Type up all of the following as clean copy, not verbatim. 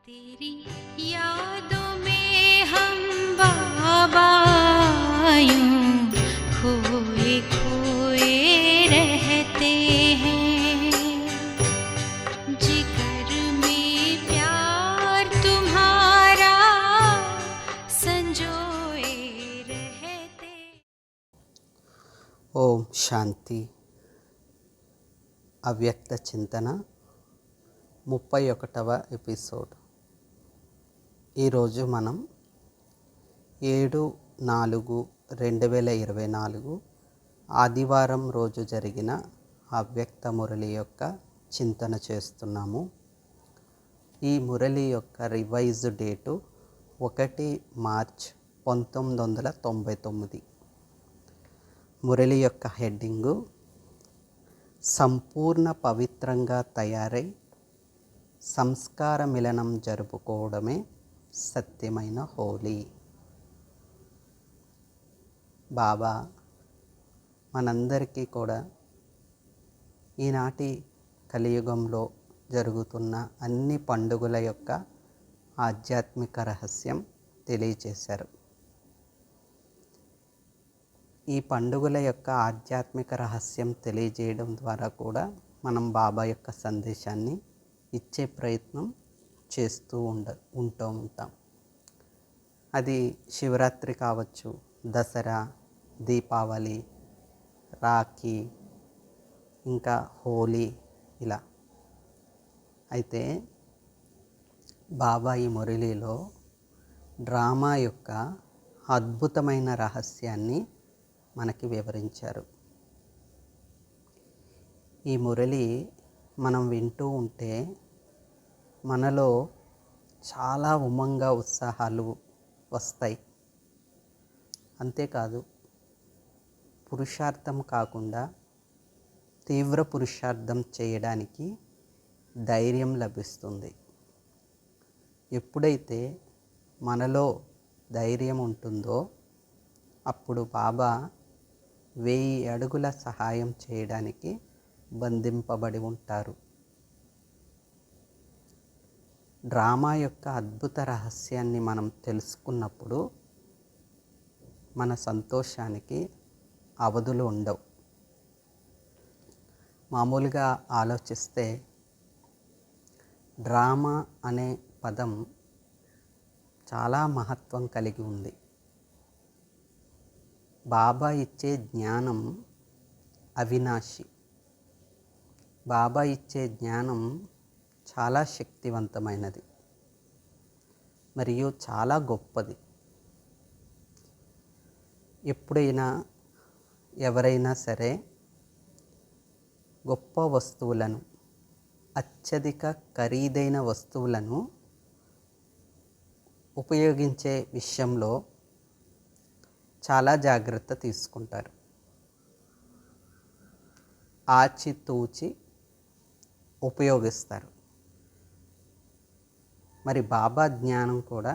तेरी यादों में हम बाबा यूं खोए खोए रहते हैं। जिगर में प्यार तुम्हारा संजोए रहते। ఓం శాంతి. అవ్యక్త చింతన 31వ ఎపిసోడ్. ఈరోజు మనం 7/4/2024 ఆదివారం రోజు జరిగిన అవ్యక్త మురళి యొక్క చింతన చేస్తున్నాము. ఈ మురళి యొక్క రివైజ్ డేటు 1 మార్చ్ 1999. మురళి యొక్క హెడ్డింగు సంపూర్ణ పవిత్రంగా తయారై సంస్కార మిలనం జరుపుకోవడమే సత్యమైన హోలీ. బాబా మనందరికీ కూడా ఈనాటి కలియుగంలో జరుగుతున్న అన్ని పండుగల యొక్క ఆధ్యాత్మిక రహస్యం తెలియచేశారు. ఈ పండుగల యొక్క ఆధ్యాత్మిక రహస్యం తెలియజేయడం ద్వారా కూడా మనం బాబా యొక్క సందేశాన్ని ఇచ్చే ప్రయత్నం చేస్తూ ఉంటాం. అది శివరాత్రి కావచ్చు, దసరా, దీపావళి, రాఖీ, ఇంకా హోలీ, ఇలా. అయితే బాబా ఈ మురళిలో డ్రామా యొక్క అద్భుతమైన రహస్యాన్ని మనకి వివరించారు. ఈ మురళి మనం వింటూ ఉంటే మనలో చాలా ఉమంగ ఉత్సాహాలు వస్తాయి. అంతేకాదు, పురుషార్థం కాకుండా తీవ్ర పురుషార్థం చేయడానికి ధైర్యం లభిస్తుంది. ఎప్పుడైతే మనలో ధైర్యం ఉంటుందో అప్పుడు బాబా 1000 అడుగుల సహాయం చేయడానికి బంధింపబడి ఉంటారు. డ్రామా యొక్క అద్భుత రహస్యాన్ని మనం తెలుసుకున్నప్పుడు మన సంతోషానికి అవధులు ఉండవు. మామూలుగా ఆలోచిస్తే డ్రామా అనే పదం చాలా మహత్వం కలిగి ఉంది. బాబా ఇచ్చే జ్ఞానం అవినాశి. బాబా ఇచ్చే జ్ఞానం చాలా శక్తివంతమైనది మరియు చాలా గొప్పది. ఎప్పుడైనా ఎవరైనా సరే గొప్ప వస్తువులను, అత్యధిక ఖరీదైన వస్తువులను ఉపయోగించే విషయంలో చాలా జాగ్రత్త తీసుకుంటారు. ఆచితూచి ఉపయోగిస్తారు. మరి బాబా జ్ఞానం కూడా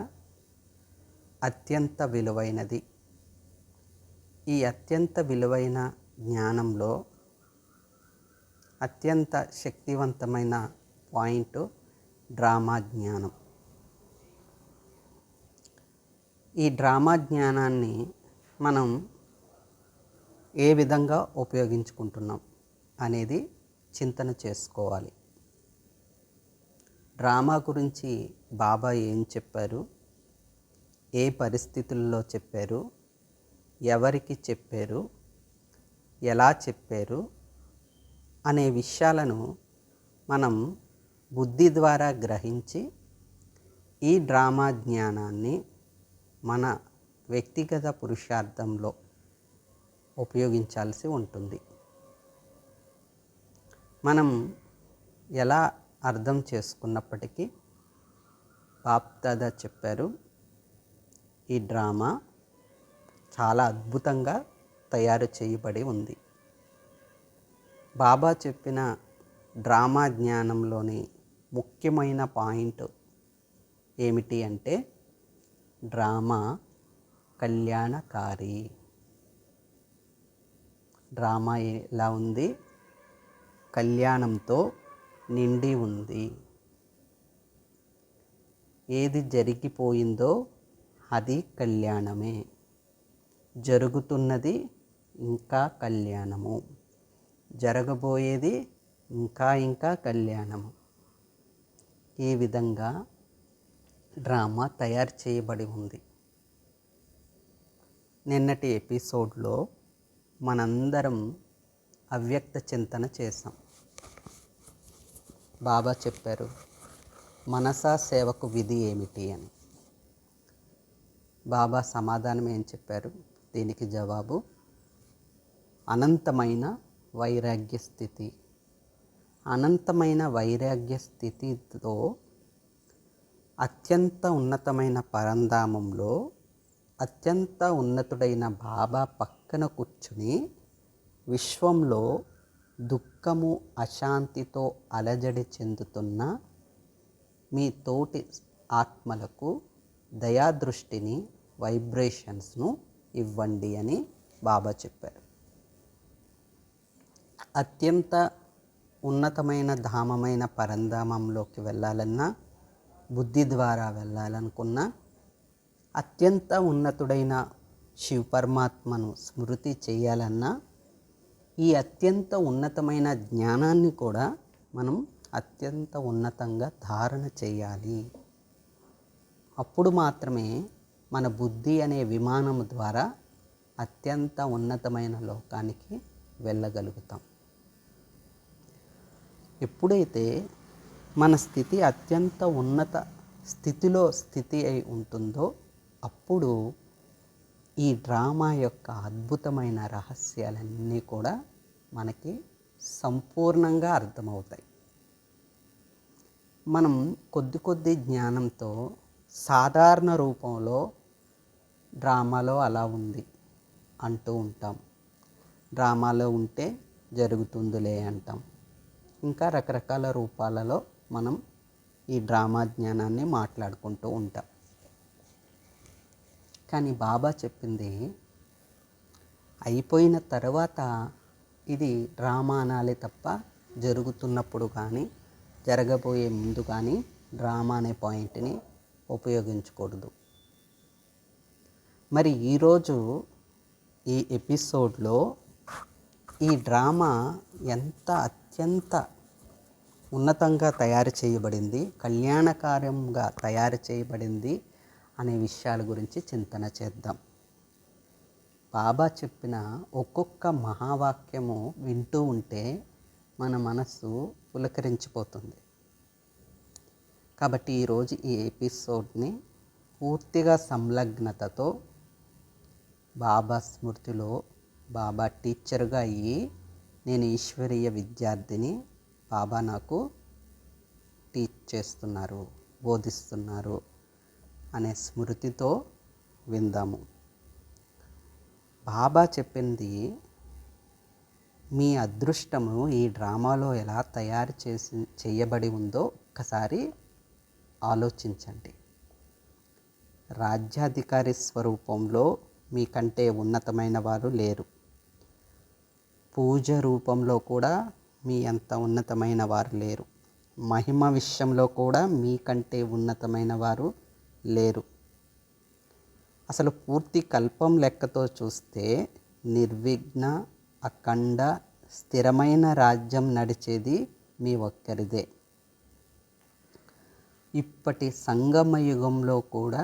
అత్యంత విలువైనది. ఈ అత్యంత విలువైన జ్ఞానంలో అత్యంత శక్తివంతమైన పాయింట్ డ్రామా జ్ఞానం. ఈ డ్రామా జ్ఞానాన్ని మనం ఏ విధంగా ఉపయోగించుకుంటున్నాం అనేది చింతన చేసుకోవాలి. డ్రామా గురించి బాబా ఏం చెప్పారు, ఏ పరిస్థితుల్లో చెప్పారు, ఎవరికి చెప్పారు, ఎలా చెప్పారు అనే విషయాలను మనం బుద్ధి ద్వారా గ్రహించి ఈ డ్రామా జ్ఞానాన్ని మన వ్యక్తిగత పురుషార్థంలో ఉపయోగించాల్సి ఉంటుంది. మనం ఎలా అర్థం చేసుకున్నప్పటికీ బాప్దాదా చెప్పారు, ఈ డ్రామా చాలా అద్భుతంగా తయారు చేయబడి ఉంది. బాబా చెప్పిన డ్రామా జ్ఞానంలోని ముఖ్యమైన పాయింట్ ఏమిటి అంటే డ్రామా కళ్యాణకారి. డ్రామా ఎలా ఉంది? కళ్యాణంతో నిండి ఉంది. ఏది జరిగిపోయిందో అది కళ్యాణమే, జరుగుతున్నది ఇంకా కళ్యాణము, జరగబోయేది ఇంకా ఇంకా కళ్యాణము. ఈ విధంగా డ్రామా తయారు చేయబడి ఉంది. నిన్నటి ఎపిసోడ్లో మనందరం అవ్యక్త చింతన చేసాం. బాబా చెప్పారు మనసా సేవకు విధి ఏమిటి అని. బాబా సమాధానం ఏం చెప్పారు? దీనికి జవాబు అనంతమైన వైరాగ్య స్థితి. అనంతమైన వైరాగ్య స్థితితో అత్యంత ఉన్నతమైన పరంధామంలో అత్యంత ఉన్నతుడైన బాబా పక్కన కూర్చుని విశ్వంలో దుఃఖము అశాంతితో అలజడి చెందుతున్న మీ తోటి ఆత్మలకు దయాదృష్టిని, వైబ్రేషన్స్ను ఇవ్వండి అని బాబా చెప్పారు. అత్యంత ఉన్నతమైన ధామమైన పరంధామంలోకి వెళ్ళాలన్నా, బుద్ధి ద్వారా వెళ్ళాలనుకున్నా, అత్యంత ఉన్నతుడైన శివ పరమాత్మను స్మృతి చేయాలన్నా, ఈ అత్యంత ఉన్నతమైన జ్ఞానాన్ని కూడా మనం అత్యంత ఉన్నతంగా ధారణ చేయాలి. అప్పుడు మాత్రమే మన బుద్ధి అనే విమానం ద్వారా అత్యంత ఉన్నతమైన లోకానికి వెళ్ళగలుగుతాం. ఎప్పుడైతే మన స్థితి అత్యంత ఉన్నత స్థితి అయి ఉంటుందో అప్పుడు ఈ డ్రామా యొక్క అద్భుతమైన రహస్యాలన్నీ కూడా మనకి సంపూర్ణంగా అర్థమవుతాయి. మనం కొద్ది జ్ఞానంతో సాధారణ రూపంలో డ్రామాలో అలా ఉంది అంటూ ఉంటాం. డ్రామాలో ఉంటే జరుగుతుందిలే అంటాం. ఇంకా రకరకాల రూపాలలో మనం ఈ డ్రామా జ్ఞానాన్ని మాట్లాడుకుంటూ ఉంటాం. కానీ బాబా చెప్పింది అయిపోయిన తర్వాత ఇది డ్రామా అనాలే తప్ప జరుగుతున్నప్పుడు కానీ జరగబోయే ముందు కానీ డ్రామా అనే పాయింట్ని ఉపయోగించకూడదు. మరి ఈరోజు ఈ ఎపిసోడ్లో ఈ డ్రామా ఎంత అత్యంత ఉన్నతంగా తయారు చేయబడింది, కళ్యాణకార్యంగా తయారు చేయబడింది అనే విషయాల గురించి చింతన చేద్దాం. బాబా చెప్పిన ఒక్కొక్క మహావాక్యము వింటూ ఉంటే మన మనస్సు పులకరించిపోతుంది. కాబట్టి ఈరోజు ఈ ఎపిసోడ్ని పూర్తిగా సంలగ్నతతో బాబా స్మృతిలో, బాబా టీచర్గా అయ్యి నేను ఈశ్వరీయ విద్యార్థిని, బాబా నాకు టీచ్ చేస్తున్నారు, బోధిస్తున్నారు అనే స్మృతితో విందాము. బాబా చెప్పింది మీ అదృష్టము ఈ డ్రామాలో ఎలా తయారు చేయబడి ఉందో ఒక్కసారి ఆలోచించండి. రాజ్యాధికారి స్వరూపంలో మీకంటే ఉన్నతమైన వారు లేరు. పూజ రూపంలో కూడా మీ అంత ఉన్నతమైన వారు లేరు. మహిమ విషయంలో కూడా మీకంటే ఉన్నతమైన వారు లేరు. అసలు పూర్తి కల్పం లెక్కతో చూస్తే నిర్విఘ్న అఖండ స్థిరమైన రాజ్యం నడిచేది మీ ఒక్కరిదే. ఇప్పటి సంగమ యుగంలో కూడా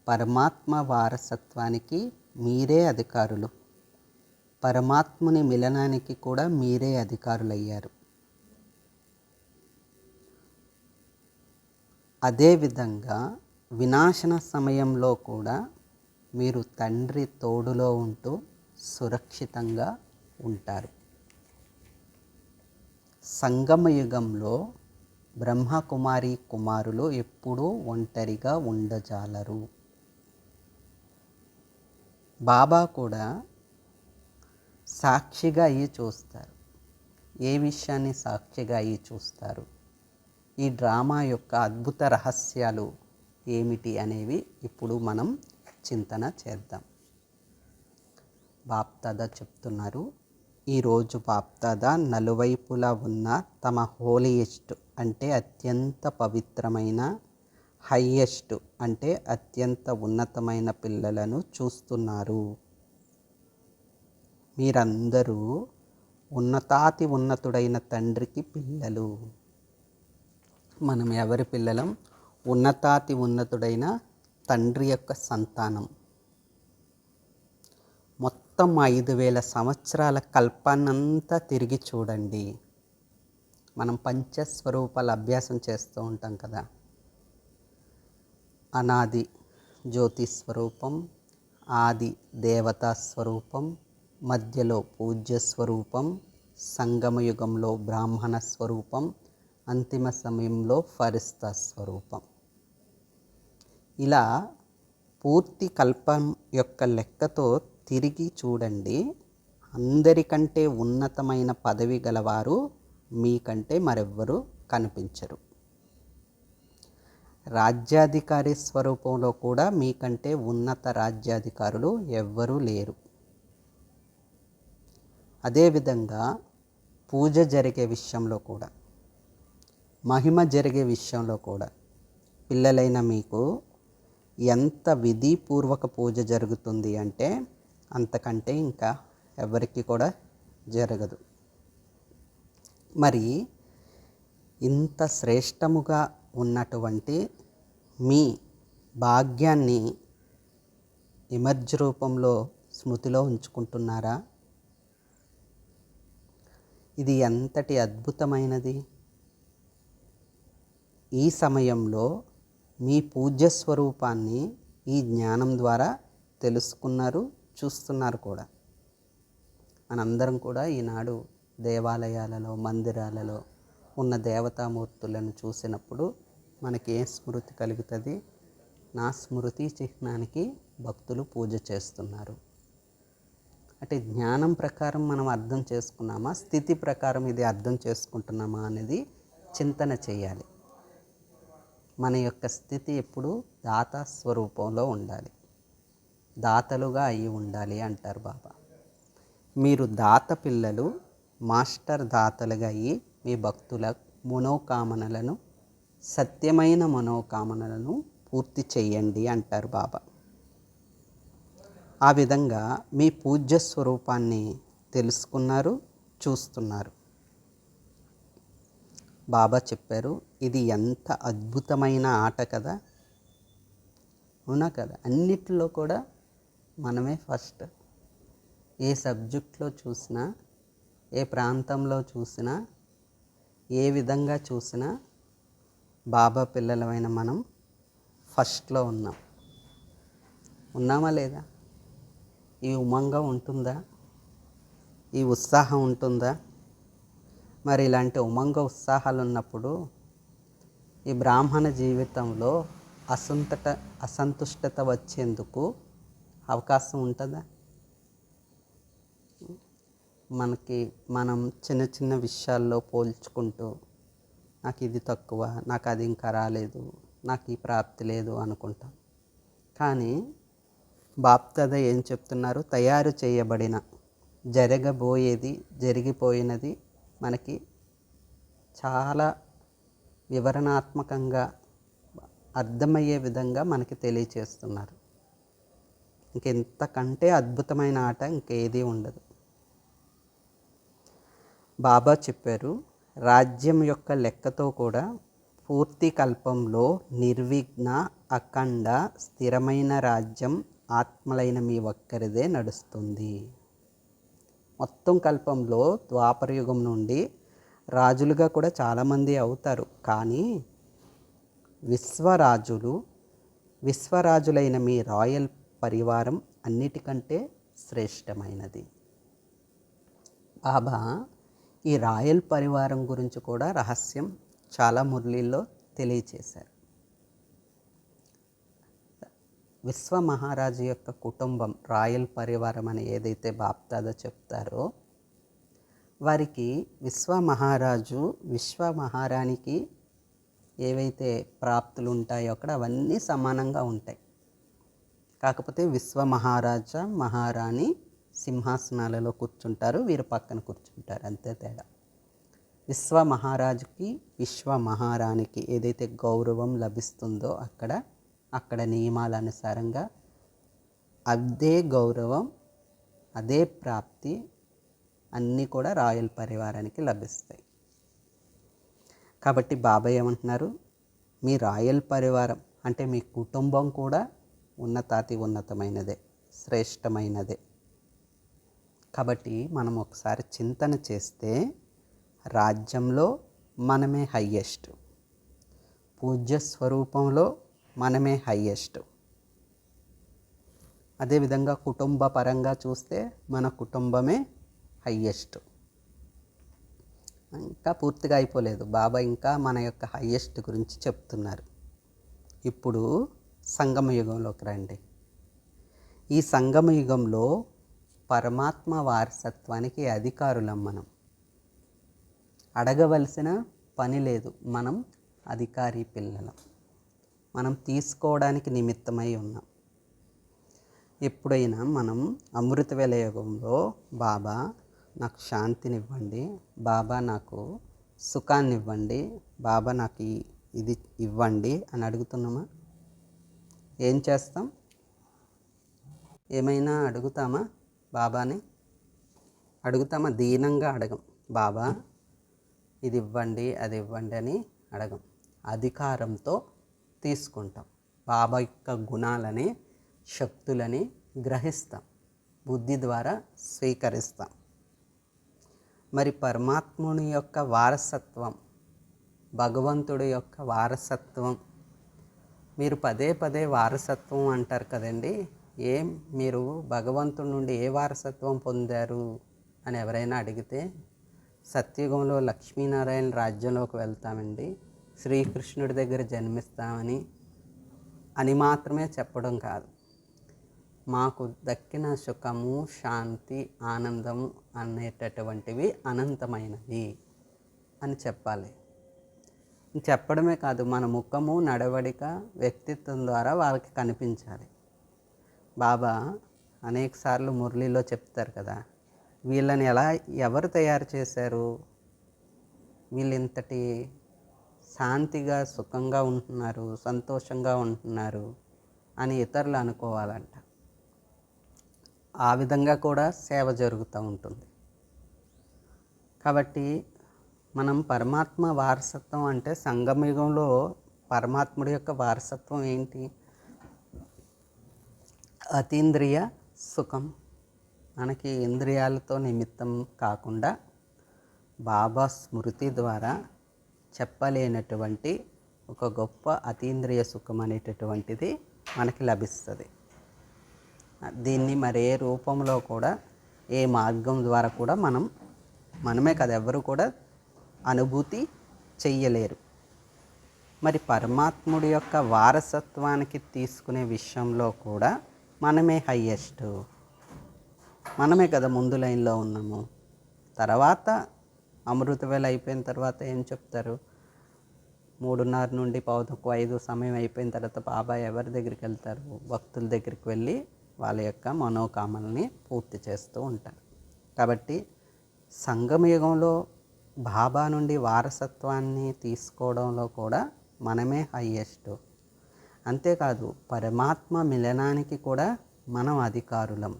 పరమాత్మ వారసత్వానికి మీరే అధికారులు. పరమాత్ముని మిలనానికి కూడా మీరే అధికారులయ్యారు. అదేవిధంగా వినాశన సమయంలో కూడా మీరు తండ్రి తోడులో ఉంటూ సురక్షితంగా ఉంటారు. సంగమ యుగంలో బ్రహ్మకుమారి కుమారులు ఎప్పుడూ ఒంటరిగా ఉండజాలరు. బాబా కూడా సాక్షిగా అయ్యి చూస్తారు. ఏ విషయాన్ని సాక్షిగా అయ్యి చూస్తారు? ఈ డ్రామా యొక్క అద్భుత రహస్యాలు ఏమిటి అనేవి ఇప్పుడు మనం చింతన చేద్దాం. బాప్దాదా చెప్తున్నారు, ఈరోజు బాప్దాదా నలువైపులా ఉన్న తమ హోలీయెస్ట్ అంటే అత్యంత పవిత్రమైన హయ్యెస్ట్ అంటే అత్యంత ఉన్నతమైన పిల్లలను చూస్తున్నారు. మీరందరూ ఉన్నతాతి ఉన్నతుడైన తండ్రికి పిల్లలు. మనం ఎవరి పిల్లలం? ఉన్నతాతి ఉన్నతుడైన తండ్రి యొక్క సంతానం. మొత్తం 5000 సంవత్సరాల కల్పాన్నంతా తిరిగి చూడండి. మనం పంచస్వరూపాల అభ్యాసం చేస్తూ ఉంటాం కదా. అనాది జ్యోతి స్వరూపం, ఆది దేవతా స్వరూపం, మధ్యలో పూజ్య స్వరూపం, సంగమయుగంలో బ్రాహ్మణ స్వరూపం, అంతిమ సమయంలో ఫరిస్తా స్వరూపం. ఇలా పూర్తి కల్పం యొక్క లెక్కతో తిరిగి చూడండి. అందరికంటే ఉన్నతమైన పదవి గలవారు మీకంటే మరెవ్వరూ కనిపించరు. రాజ్యాధికారి స్వరూపంలో కూడా మీకంటే ఉన్నత రాజ్యాధికారులు ఎవ్వరూ లేరు. అదేవిధంగా పూజ జరిగే విషయంలో కూడా, మహిమ జరిగే విషయంలో కూడా పిల్లలైన మీకు ఎంత విధిపూర్వక పూజ జరుగుతుంది అంటే అంతకంటే ఇంకా ఎవరికి కూడా జరగదు. మరి ఇంత శ్రేష్టముగా ఉన్నటువంటి మీ భాగ్యాన్ని ఇమర్జ్ రూపంలో స్మృతిలో ఉంచుకుంటున్నారా? ఇది ఎంతటి అద్భుతమైనది. ఈ సమయంలో మీ పూజ్య స్వరూపాన్ని ఈ జ్ఞానం ద్వారా తెలుసుకున్నారు, చూస్తున్నారు కూడా. మనందరం కూడా ఈనాడు దేవాలయాలలో, మందిరాలలో ఉన్న దేవతామూర్తులను చూసినప్పుడు మనకి ఏ స్మృతి కలుగుతుంది? నా స్మృతి చిహ్నానికి భక్తులు పూజ చేస్తున్నారు. అంటే జ్ఞానం ప్రకారం మనం అర్థం చేసుకున్నామా, స్థితి ప్రకారం ఇది అర్థం చేసుకుంటున్నామా అనేది చింతన చేయాలి. మన యొక్క స్థితి ఎప్పుడు దాత స్వరూపంలో ఉండాలి, దాతలుగా అయి ఉండాలి అంటారు బాబా. మీరు దాత పిల్లలు, మాస్టర్ దాతలుగా అయ్యి మీ భక్తుల మనోకామనలను, సత్యమైన మనోకామనలను పూర్తి చేయండి అంటారు బాబా. ఆ విధంగా మీ పూజ్య స్వరూపాన్ని తెలుసుకున్నారు, చూస్తున్నారు. బాబా చెప్పారు, ఇది ఎంత అద్భుతమైన ఆట కదా. అవునా కదా? అన్నిటిలో కూడా మనమే ఫస్ట్. ఏ సబ్జెక్ట్లో చూసినా, ఏ ప్రాంతంలో చూసినా, ఏ విధంగా చూసినా బాబా పిల్లలమైన మనం ఫస్ట్లో ఉన్నామా లేదా? ఈ ఉమంగం ఉంటుందా? ఈ ఉత్సాహం ఉంటుందా? మరి ఇలాంటి ఉమంగ ఉత్సాహాలు ఉన్నప్పుడు ఈ బ్రాహ్మణ జీవితంలో అసంతుష్టత వచ్చేందుకు అవకాశం ఉంటుందా? మనం చిన్న చిన్న విషయాల్లో పోల్చుకుంటూ, నాకు ఇది తక్కువ, నాకు అది ఇంకా రాలేదు, నాకు ఈ ప్రాప్తి లేదు అనుకుంటాం. కానీ బాప్దాద ఏం చెప్తున్నారు? తయారు చేయబడిన, జరగబోయేది, జరిగిపోయినది మనకి చాలా వివరణాత్మకంగా అర్థమయ్యే విధంగా మనకి తెలియచేస్తున్నారు. ఇంకెంతకంటే అద్భుతమైన ఆట ఇంకేదీ ఉండదు. బాబా చెప్పారు, రాజ్యం యొక్క లెక్కతో కూడా పూర్తి కల్పంలో నిర్విఘ్న, అఖండ, స్థిరమైన రాజ్యం ఆత్మలైన మీ ఒక్కరిదే నడుస్తుంది. మొత్తం కల్పంలో ద్వాపరయుగం నుండి రాజులుగా కూడా చాలామంది అవుతారు. కానీ విశ్వరాజులైన మీ రాయల్ పరివారం అన్నిటికంటే శ్రేష్టమైనది. బాబా ఈ రాయల్ పరివారం గురించి కూడా రహస్యం చాలా మురళీల్లో తెలియచేశారు. విశ్వ మహారాజు యొక్క కుటుంబం, రాయల్ పరివారం అని ఏదైతే బాప్దాదా చెప్తారో, వారికి విశ్వ మహారాణికి ఏవైతే ప్రాప్తులు ఉంటాయో అక్కడ అవన్నీ సమానంగా ఉంటాయి. కాకపోతే విశ్వ మహారాణి సింహాసనాలలో కూర్చుంటారు, వీరు పక్కన కూర్చుంటారు, అంతే తేడా. విశ్వ మహారాజుకి విశ్వ మహారాణికి ఏదైతే గౌరవం లభిస్తుందో అక్కడ నియమాల అనుసారంగా అదే గౌరవం, అదే ప్రాప్తి అన్నీ కూడా రాయల్ పరివారానికి లభిస్తాయి. కాబట్టి బాబా ఏమంటున్నారు, మీ రాయల్ పరివారం అంటే మీ కుటుంబం కూడా ఉన్నతాతి ఉన్నతమైనదే, శ్రేష్టమైనదే. కాబట్టి మనం ఒకసారి చింతన చేస్తే రాజ్యంలో మనమే హయ్యెస్ట్, పూజ్య స్వరూపంలో మనమే హయ్యెస్ట్. అదేవిధంగా కుటుంబ పరంగా చూస్తే మన కుటుంబమే హయ్యెస్ట్. ఇంకా పూర్తిగా అయిపోలేదు, బాబా ఇంకా మన యొక్క హయ్యెస్ట్ గురించి చెప్తున్నారు. ఇప్పుడు సంగమ యుగంలోకి రండి. ఈ సంగమ యుగంలో పరమాత్మ వారసత్వానికి అధికారులం. మనం అడగవలసిన పని లేదు, మనం అధికారి పిల్లలం, మనం తీసుకోవడానికి నిమిత్తమై ఉన్నాం. ఎప్పుడైనా మనం అమృతవేళ యుగంలో బాబా నాకు శాంతినివ్వండి, బాబా నాకు సుఖాన్ని ఇవ్వండి, బాబా నాకు ఇది ఇవ్వండి అని అడుగుతున్నామా? ఏం చేస్తాం? ఏమైనా అడుగుతామా? బాబాని అడుగుతామా? దీనంగా అడగం. బాబా ఇది ఇవ్వండి, అది ఇవ్వండి అని అడగం. అధికారంతో తీసుకుంటాం. బాబా యొక్క గుణాలని, శక్తులని గ్రహిస్తాం, బుద్ధి ద్వారా స్వీకరిస్తాం. మరి పరమాత్ముని యొక్క వారసత్వం, భగవంతుడి యొక్క వారసత్వం, మీరు పదే పదే వారసత్వం అంటారు కదండి, మీరు భగవంతుడి నుండి ఏ వారసత్వం పొందారు అని ఎవరైనా అడిగితే సత్యుగంలో లక్ష్మీనారాయణ రాజ్యంలోకి వెళ్తామండి, శ్రీకృష్ణుడి దగ్గర జన్మిస్తామని మాత్రమే చెప్పడం కాదు, మాకు దక్కిన సుఖము, శాంతి, ఆనందము అనేటటువంటివి అనంతమైనవి అని చెప్పాలి. చెప్పడమే కాదు, మన ముఖము, నడవడిక, వ్యక్తిత్వం ద్వారా వాళ్ళకి కనిపించాలి. బాబా అనేకసార్లు మురళిలో చెప్తారు కదా, వీళ్ళని ఎవరు తయారు చేశారు, వీళ్ళు ఇంతటి శాంతిగా సుఖంగా ఉంటున్నారు, సంతోషంగా ఉంటున్నారు అని ఇతరులు అనుకోవాలంట. ఆ విధంగా కూడా సేవ జరుగుతూ ఉంటుంది. కాబట్టి మనం పరమాత్మ వారసత్వం అంటే సంగమయుగంలో పరమాత్ముడి యొక్క వారసత్వం ఏంటి? అతీంద్రియ సుఖం. మనకి ఇంద్రియాలతో నిమిత్తం కాకుండా బాబా స్మృతి ద్వారా చెప్పలేనటువంటి ఒక గొప్ప అతీంద్రియ సుఖం అనేటటువంటిది మనకి లభిస్తుంది. దీన్ని మరే రూపంలో కూడా, ఏ మార్గం ద్వారా కూడా మనమే కదా, ఎవరు కూడా అనుభూతి చెయ్యలేరు. మరి పరమాత్ముడి యొక్క వారసత్వానికి తీసుకునే విషయంలో కూడా మనమే హయ్యెస్ట్, మనమే కదా ముందు లైన్లో ఉన్నాము. తర్వాత అమృతవేళ అయిపోయిన తర్వాత ఏం చెప్తారు? 3:30 నుండి 4:45 సమయం అయిపోయిన తర్వాత బాబా ఎవరి దగ్గరికి వెళ్తారు? భక్తుల దగ్గరికి వెళ్ళి వాళ్ళ యొక్క మనోకామల్ని పూర్తి చేస్తూ ఉంటారు. కాబట్టి సంగమయుగంలో బాబా నుండి వారసత్వాన్ని తీసుకోవడంలో కూడా మనమే హయ్యెస్ట్. అంతేకాదు పరమాత్మ మిలనానికి కూడా మనం అధికారులం.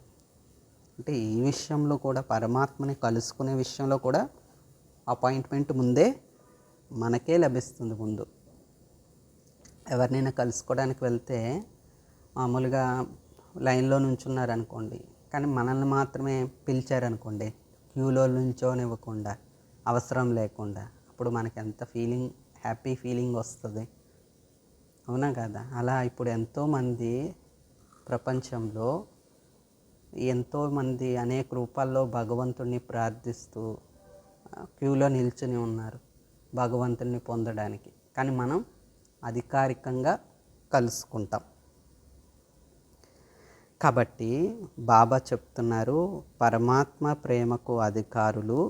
అంటే ఈ విషయంలో కూడా, పరమాత్మని కలుసుకునే విషయంలో కూడా అపాయింట్మెంట్ ముందే మనకే లభిస్తుంది. ముందు ఎవరినైనా కలుసుకోవడానికి వెళ్తే మామూలుగా లైన్లో నుంచున్నారనుకోండి, కానీ మనల్ని మాత్రమే పిలిచారనుకోండి, క్యూలో నుంచోనివ్వకుండా, అవసరం లేకుండా, అప్పుడు మనకి ఎంత హ్యాపీ ఫీలింగ్ వస్తుంది, అవునా కదా? అలా ఇప్పుడు ఎంతోమంది ప్రపంచంలో ఎంతోమంది అనేక రూపాల్లో భగవంతుడిని ప్రార్థిస్తూ క్యూలో నిల్చుని ఉన్నారు భగవంతుడిని పొందడానికి. కానీ మనం అధికారికంగా కలుసుకుంటాం. కాబట్టి బాబా చెప్తున్నారు, పరమాత్మ ప్రేమకు అధికారులు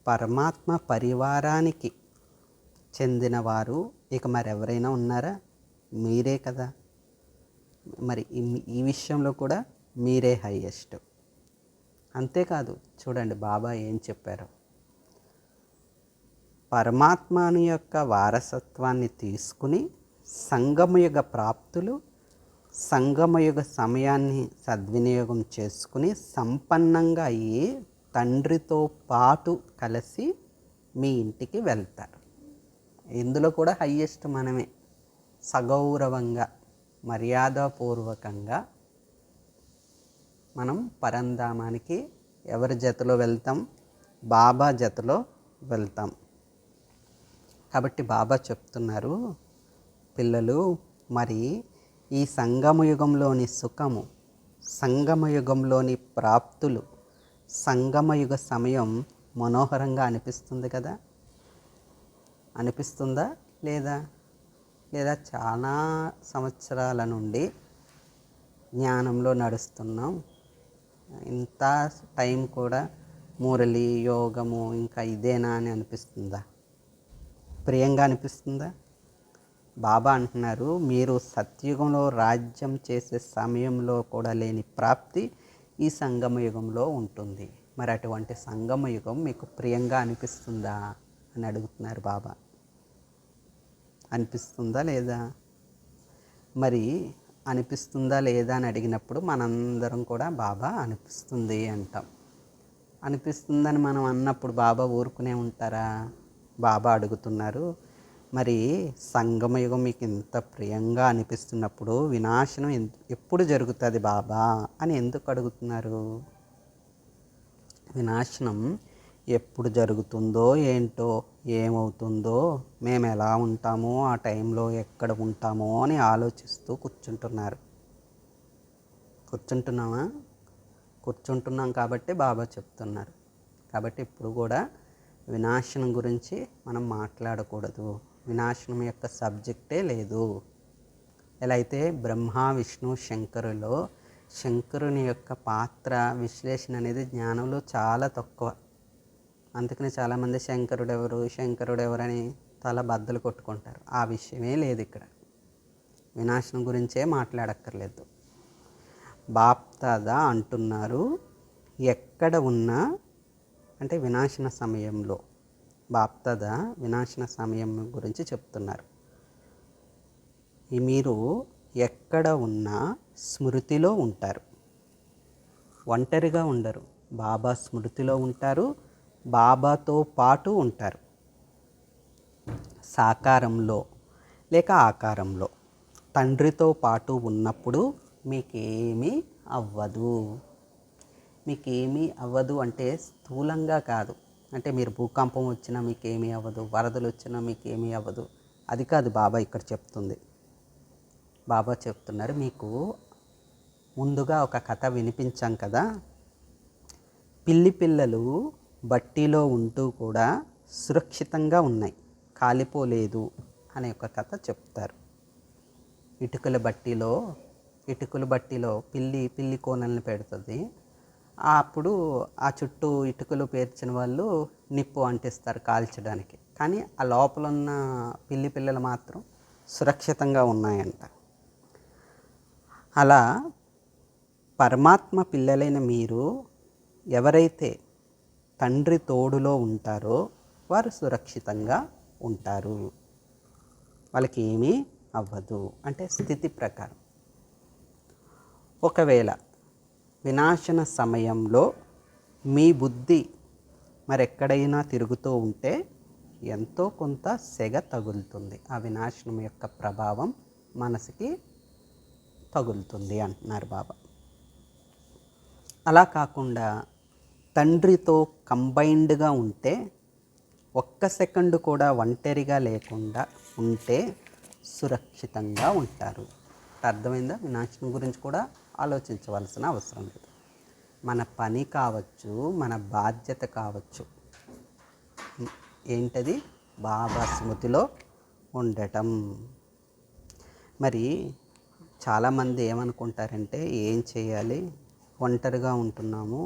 పరమాత్మ పరివారానికి చెందినవారు ఇక మరెవరైనా ఉన్నారా? మీరే కదా. మరి ఈ విషయంలో కూడా మీరే హైయెస్ట్. అంతేకాదు, చూడండి బాబా ఏం చెప్పారు. పరమాత్మని యొక్క వారసత్వాన్ని తీసుకుని సంగమయుగ ప్రాప్తులు, సంగమయుగ సమయాన్ని సద్వినియోగం చేసుకుని సంపన్నంగా అయ్యి తండ్రితో పాటు కలిసి మీ ఇంటికి వెళ్తారు. ఇందులో కూడా హయ్యెస్ట్ మనమే. సగౌరవంగా, మర్యాదపూర్వకంగా మనం పరంధామానికి ఎవరి జతలో వెళ్తాం? బాబా జతలో వెళ్తాం. కాబట్టి బాబా చెప్తున్నారు, పిల్లలు మరి ఈ సంగమయుగంలోని సుఖము, సంగమయుగంలోని ప్రాప్తులు, సంగమయుగ సమయం మనోహరంగా అనిపిస్తుంది కదా? అనిపిస్తుందా లేదా? లేదా చాలా సంవత్సరాల నుండి జ్ఞానంలో నడుస్తున్నాం, ఇంత టైం కూడా మురళి యోగము ఇంకా ఇదేనా అని అనిపిస్తుందా? ప్రియంగా అనిపిస్తుందా? బాబా అంటున్నారు, మీరు సత్యుగంలో రాజ్యం చేసే సమయంలో కూడా లేని ప్రాప్తి ఈ సంగమయుగంలో ఉంటుంది. మరి అటువంటి సంగమయుగం మీకు ప్రియంగా అనిపిస్తుందా అని అడుగుతున్నారు బాబా. అనిపిస్తుందా లేదా? మరి అనిపిస్తుందా లేదా అని అడిగినప్పుడు మనందరం కూడా బాబా అనిపిస్తుంది అంటాం. అనిపిస్తుందని మనం అన్నప్పుడు బాబా ఊరుకునే ఉంటారా? బాబా అడుగుతున్నారు, మరి సంగమయుగం మీకు ఇంత ప్రియంగా అనిపిస్తున్నప్పుడు వినాశనం ఎప్పుడు జరుగుతుంది బాబా అని ఎందుకు అడుగుతున్నారు? వినాశనం ఎప్పుడు జరుగుతుందో ఏంటో, ఏమవుతుందో, మేము ఎలా ఉంటామో, ఆ టైంలో ఎక్కడ ఉంటామో అని ఆలోచిస్తూ కూర్చుంటున్నారు. కూర్చుంటున్నామా? కూర్చుంటున్నాం కాబట్టి బాబా చెప్తున్నారు. కాబట్టి ఇప్పుడు కూడా వినాశనం గురించి మనం మాట్లాడకూడదు. వినాశనం యొక్క సబ్జెక్టే లేదు. ఎలా అయితే బ్రహ్మ విష్ణు శంకరులో శంకరుని యొక్క పాత్ర విశ్లేషణ అనేది జ్ఞానంలో చాలా తక్కువ. అందుకని చాలామంది శంకరుడు ఎవరని తల బద్దలు కొట్టుకుంటారు. ఆ విషయమే లేదు ఇక్కడ. వినాశనం గురించే మాట్లాడక్కర్లేదు. బాప్దాదా అంటున్నారు, ఎక్కడ ఉన్నా అంటే వినాశన సమయంలో, బాప్దాదా వినాశన సమయం గురించి చెప్తున్నారు. మీరు ఎక్కడ ఉన్నా స్మృతిలో ఉంటారు, ఒంటరిగా ఉండరు. బాబా స్మృతిలో ఉంటారు, బాబాతో పాటు ఉంటారు. సాకారంలో లేక ఆకారంలో తండ్రితో పాటు ఉన్నప్పుడు మీకేమీ అవ్వదు. మీకేమీ అవ్వదు అంటే స్థూలంగా కాదు. అంటే మీరు భూకంపం వచ్చినా మీకేమీ అవ్వదు, వరదలు వచ్చినా మీకేమీ అవ్వదు, అది కాదు బాబా ఇక్కడ చెప్తుంది. బాబా చెప్తున్నారు, మీకు ముందుగా ఒక కథ వినిపించాం కదా, పిల్లలు బట్టీలో ఉంటూ కూడా సురక్షితంగా ఉన్నాయి, కాలిపోలేదు అనే ఒక కథ చెప్తారు. ఇటుకల బట్టీలో పిల్లి కోనల్ని పెడుతుంది. అప్పుడు ఆ చుట్టూ ఇటుకలు పేర్చిన వాళ్ళు నిప్పు అంటిస్తారు కాల్చడానికి. కానీ ఆ లోపల ఉన్న పిల్లలు మాత్రం సురక్షితంగా ఉన్నాయంట. అలా పరమాత్మ పిల్లలైన మీరు ఎవరైతే తండ్రి తోడులో ఉంటారో వారు సురక్షితంగా ఉంటారు, వాళ్ళకి ఏమీ అవ్వదు. అంటే స్థితి ప్రకారం. ఒకవేళ వినాశన సమయంలో మీ బుద్ధి మరెక్కడైనా తిరుగుతూ ఉంటే ఎంతో కొంత సెగ తగులుతుంది. ఆ వినాశనం యొక్క ప్రభావం మనసుకి తగులుతుంది అంటున్నారు బాబా. అలా కాకుండా తండ్రితో కంబైన్డ్గా ఉంటే, ఒక్క సెకండ్ కూడా ఒంటరిగా లేకుండా ఉంటే సురక్షితంగా ఉంటారు. అర్థమైందా? వినాశనం గురించి కూడా ఆలోచించవలసిన అవసరం లేదు. మన పని కావచ్చు, మన బాధ్యత కావచ్చు, ఏంటది? బాబా స్మృతిలో ఉండటం. మరి చాలామంది ఏమనుకుంటారంటే, ఏం చేయాలి, ఒంటరిగా ఉంటున్నాము,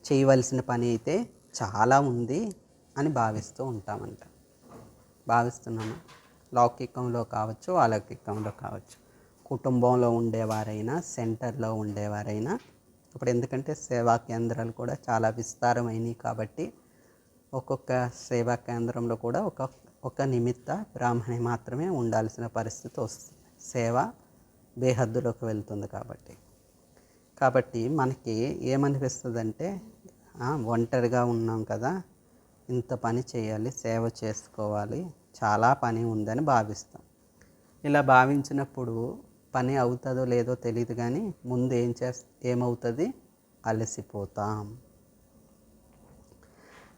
చేయవలసిన పని అయితే చాలా ఉంది అని భావిస్తూ ఉంటామంట. భావిస్తున్నాము. లౌకికంలో కావచ్చు, అలౌకికంలో కావచ్చు, కుటుంబంలో ఉండేవారైనా, సెంటర్లో ఉండేవారైనా. ఇప్పుడు ఎందుకంటే సేవా కేంద్రాలు కూడా చాలా విస్తారమైనవి కాబట్టి ఒక్కొక్క సేవా కేంద్రంలో కూడా ఒక నిమిత్త బ్రాహ్మణి మాత్రమే ఉండాల్సిన పరిస్థితి వస్తుంది. సేవ బేహద్దులోకి వెళ్తుంది కాబట్టి మనకి ఏమనిపిస్తుందంటే ఒంటరిగా ఉన్నాం కదా, ఇంత పని చేయాలి, సేవ చేసుకోవాలి, చాలా పని ఉందని భావిస్తాం. ఇలా భావించినప్పుడు పని అవుతుందో లేదో తెలియదు, కానీ ముందు ఏమవుతుంది, అలసిపోతాం.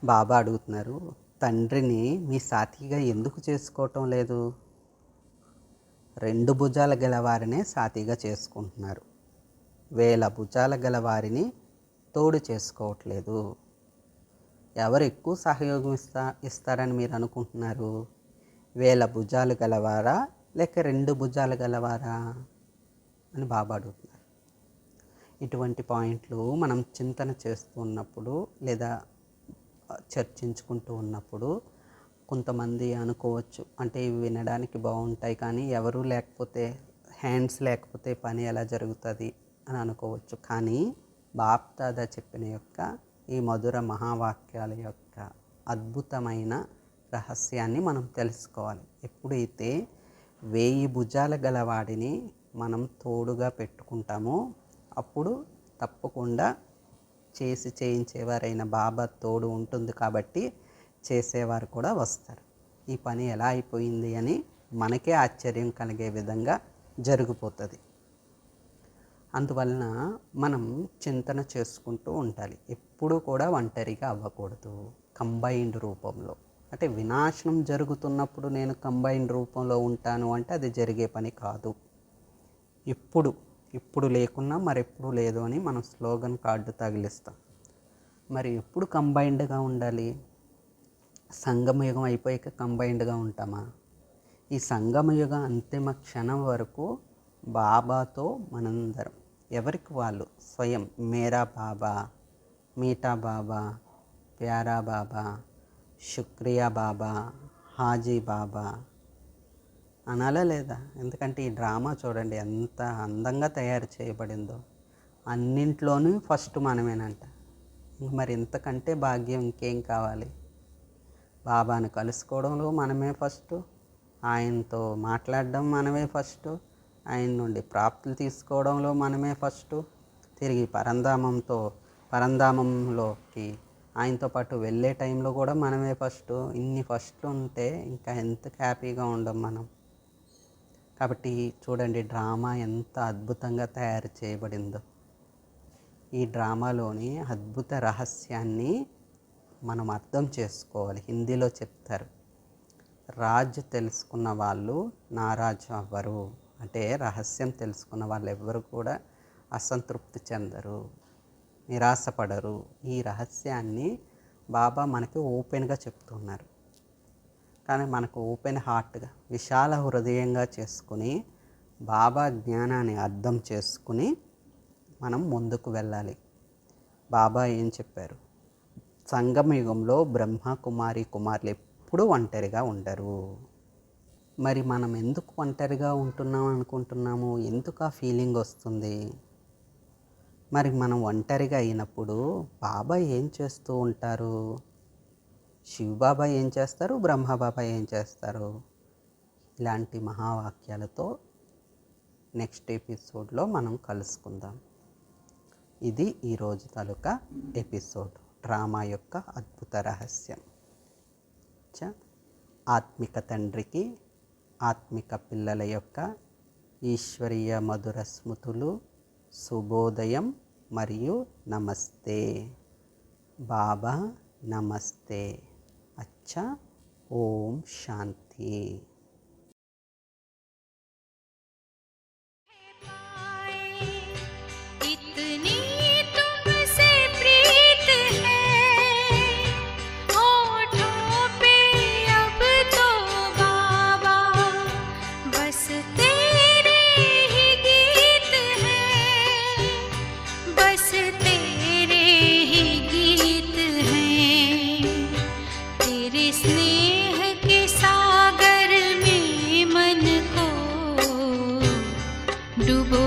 బాబా అడుగుతున్నారు, తండ్రిని మీ సాథీగా ఎందుకు చేసుకోవటం లేదు? 2 భుజాల గలవారినే సాథీగా చేసుకుంటున్నారు, 1000 భుజాల గలవారిని తోడు చేసుకోవట్లేదు. ఎవరు ఎక్కువ సహయోగం ఇస్తారని మీరు అనుకుంటున్నారు? 1000 భుజాలు గలవారా లేక 2 భుజాలు గలవారా అని బాబా అడుగుతున్నారు. ఇటువంటి పాయింట్లు మనం చింతన చేస్తూ ఉన్నప్పుడు లేదా చర్చించుకుంటూ ఉన్నప్పుడు కొంతమంది అనుకోవచ్చు, అంటే ఇవి వినడానికి బాగుంటాయి కానీ ఎవరు లేకపోతే, హ్యాండ్స్ లేకపోతే పని ఎలా జరుగుతుంది అని అనుకోవచ్చు. కానీ బాప్ దాదా చెప్పిన యొక్క ఈ మధుర మహావాక్యాల యొక్క అద్భుతమైన రహస్యాన్ని మనం తెలుసుకోవాలి. ఎప్పుడైతే 1000 భుజాల గలవాడిని మనం తోడుగా పెట్టుకుంటామో అప్పుడు తప్పకుండా చేయించేవారైన బాబా తోడు ఉంటుంది, కాబట్టి చేసేవారు కూడా వస్తారు. ఈ పని ఎలా అయిపోయింది అని మనకే ఆశ్చర్యం కలిగే విధంగా జరిగిపోతుంది. అందువలన మనం చింతన చేసుకుంటూ ఉండాలి. ఎప్పుడూ కూడా ఒంటరిగా అవ్వకూడదు, కంబైన్డ్ రూపంలో. అంటే వినాశనం జరుగుతున్నప్పుడు నేను కంబైన్డ్ రూపంలో ఉంటాను అంటే అది జరిగే పని కాదు. ఇప్పుడు లేకున్నా మరెప్పుడు లేదు అని మనం స్లోగన్ కార్డు తగిలిస్తాం. మరి ఎప్పుడు కంబైన్డ్గా ఉండాలి? సంగమయుగం అయిపోయాక కంబైన్డ్గా ఉంటామా? ఈ సంగమయుగం అంతిమ క్షణం వరకు బాబాతో మనందరం ఎవరికి వాళ్ళు స్వయం మేరా బాబా, మీఠా బాబా, ప్యారా బాబా, శుక్రియా బాబా, హాజీ బాబా అనాలా లేదా? ఎందుకంటే ఈ డ్రామా చూడండి ఎంత అందంగా తయారు చేయబడిందో. అన్నింట్లోనూ ఫస్ట్ మనమేనంట. మరి ఇంతకంటే భాగ్యం ఇంకేం కావాలి? బాబాను కలుసుకోవడంలో మనమే ఫస్ట్, ఆయనతో మాట్లాడడం మనమే ఫస్ట్, ఆయన నుండి ప్రాప్తులు తీసుకోవడంలో మనమే ఫస్ట్, తిరిగి పరంధామంలోకి ఆయనతో పాటు వెళ్ళే టైంలో కూడా మనమే ఫస్ట్. ఇన్ని ఫస్ట్లు ఉంటే ఇంకా ఎంత హ్యాపీగా ఉండం మనం. కాబట్టి చూడండి డ్రామా ఎంత అద్భుతంగా తయారు చేయబడిందో. ఈ డ్రామాలోని అద్భుత రహస్యాన్ని మనం అర్థం చేసుకోవాలి. హిందీలో చెప్తారు, రాజు తెలుసుకున్న వాళ్ళు నారాజు అవ్వరు. అంటే రహస్యం తెలుసుకున్న వాళ్ళు ఎవ్వరు కూడా అసంతృప్తి చెందరు, నిరాశపడరు. ఈ రహస్యాన్ని బాబా మనకి ఓపెన్గా చెప్తున్నారు. కానీ మనకు ఓపెన్ హార్ట్గా, విశాల హృదయంగా చేసుకుని బాబా జ్ఞానాన్ని అర్థం చేసుకుని మనం ముందుకు వెళ్ళాలి. బాబా ఏం చెప్పారు? సంగమయుగంలో బ్రహ్మ కుమారులు ఎప్పుడూ ఒంటరిగా ఉండరు. మరి మనం ఎందుకు ఒంటరిగా ఉంటున్నాం అనుకుంటున్నాము? ఎందుకు ఆ ఫీలింగ్ వస్తుంది? మరి మనం ఒంటరిగా అయినప్పుడు బాబా ఏం చేస్తూ ఉంటారు? శివబాబా ఏం చేస్తారు? బ్రహ్మబాబా ఏం చేస్తారు? ఇలాంటి మహావాక్యాలతో నెక్స్ట్ ఎపిసోడ్లో మనం కలుసుకుందాం. ఇది ఈరోజు తాలూకా ఎపిసోడ్, డ్రామా యొక్క అద్భుత రహస్యం. ఆత్మిక తండ్రికి ఆత్మిక పిల్లల యొక్క ఈశ్వరీయ మధుర స్మృతులు, శుభోదయం మరియు నమస్తే. బాబా నమస్తే. अच्छा, ओम शांति. इतनी तुमसे प्रीत है, होठों पे अब तो बाबा बस तेरे ही गीत हैं, बस तेरे ही गीत हैं। तेरे स्नेह के सागर में मन को डुबो